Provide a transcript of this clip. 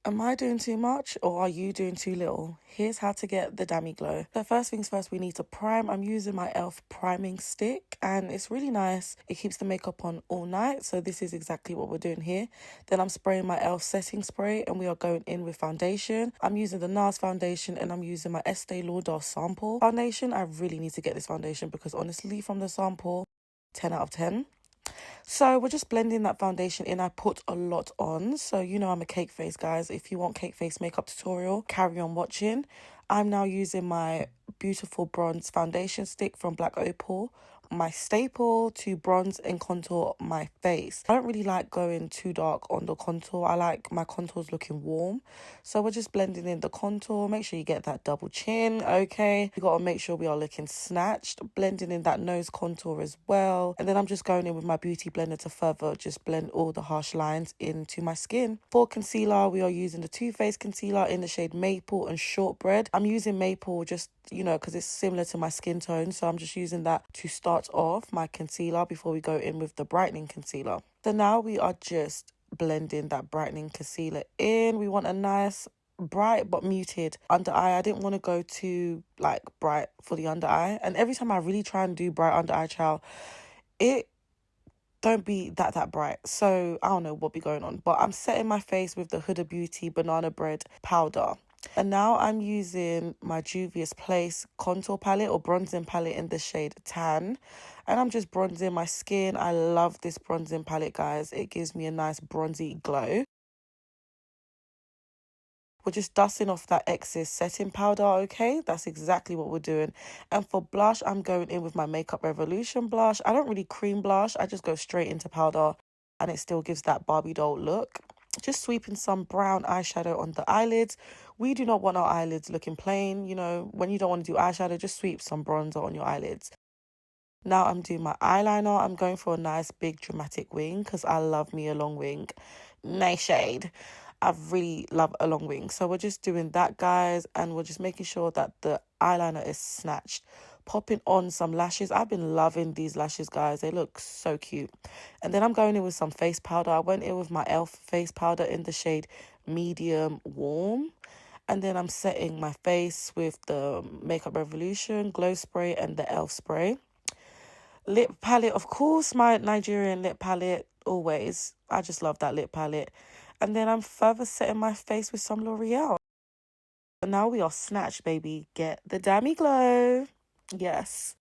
Am I doing too much or are you doing too little? Here's how to get the Dammy Glow. So first things first, we need to prime. I'm using my e.l.f. priming stick and it's really nice. It keeps the makeup on all night. So this is exactly what we're doing here. Then I'm spraying my e.l.f. setting spray and we are going in with foundation. I'm using the NARS foundation and I'm using my Estee Lauder sample foundation. I really need to get this foundation because honestly from the sample, 10 out of 10. So we're just blending that foundation in. I put a lot on. So you know I'm a cake face, guys. If you want cake face makeup tutorial, carry on watching. I'm now using my beautiful bronze foundation stick from Black Opal, my staple to bronze and contour my face. I don't really like going too dark on the contour. I like my contours looking warm. So we're just blending in the contour. Make sure you get that double chin, okay? You got to make sure we are looking snatched. Blending in that nose contour as well. And then I'm just going in with my beauty blender to further just blend all the harsh lines into my skin. For concealer, we are using the Too Faced concealer in the shade Maple and Shortbread. I'm using Maple just, you know, because it's similar to my skin tone. So I'm just using that to start off my concealer before we go in with the brightening concealer. So now we are just blending that brightening concealer in. We want a nice bright but muted under eye. I didn't want to go too like bright for the under eye. And every time I really try and do bright under eye, child, it don't be that bright. So I don't know what be going on. But I'm setting my face with the Huda Beauty Banana Bread powder. And now I'm using my Juvia's Place contour palette or bronzing palette in the shade Tan. And I'm just bronzing my skin. I love this bronzing palette, guys. It gives me a nice bronzy glow. We're just dusting off that excess setting powder, okay? That's exactly what we're doing. And for blush, I'm going in with my Makeup Revolution blush. I don't really cream blush. I just go straight into powder and it still gives that Barbie doll look. Just sweeping some brown eyeshadow on the eyelids. We do not want our eyelids looking plain. You know, when you don't want to do eyeshadow, just sweep some bronzer on your eyelids. Now I'm doing my eyeliner. I'm going for a nice big dramatic wing because I love me a long wing. Nice shade. I really love a long wing. So we're just doing that, guys. And we're just making sure that the eyeliner is snatched. Popping on some lashes. I've been loving these lashes, guys. They look so cute. And then I'm going in with some face powder. I went in with my e.l.f. face powder in the shade Medium Warm. And then I'm setting my face with the Makeup Revolution Glow Spray and the e.l.f. spray. Lip palette, of course, my Nigerian lip palette, always. I just love that lip palette. And then I'm further setting my face with some L'Oreal. And now we are snatched, baby. Get the Dammy Glow. Yes.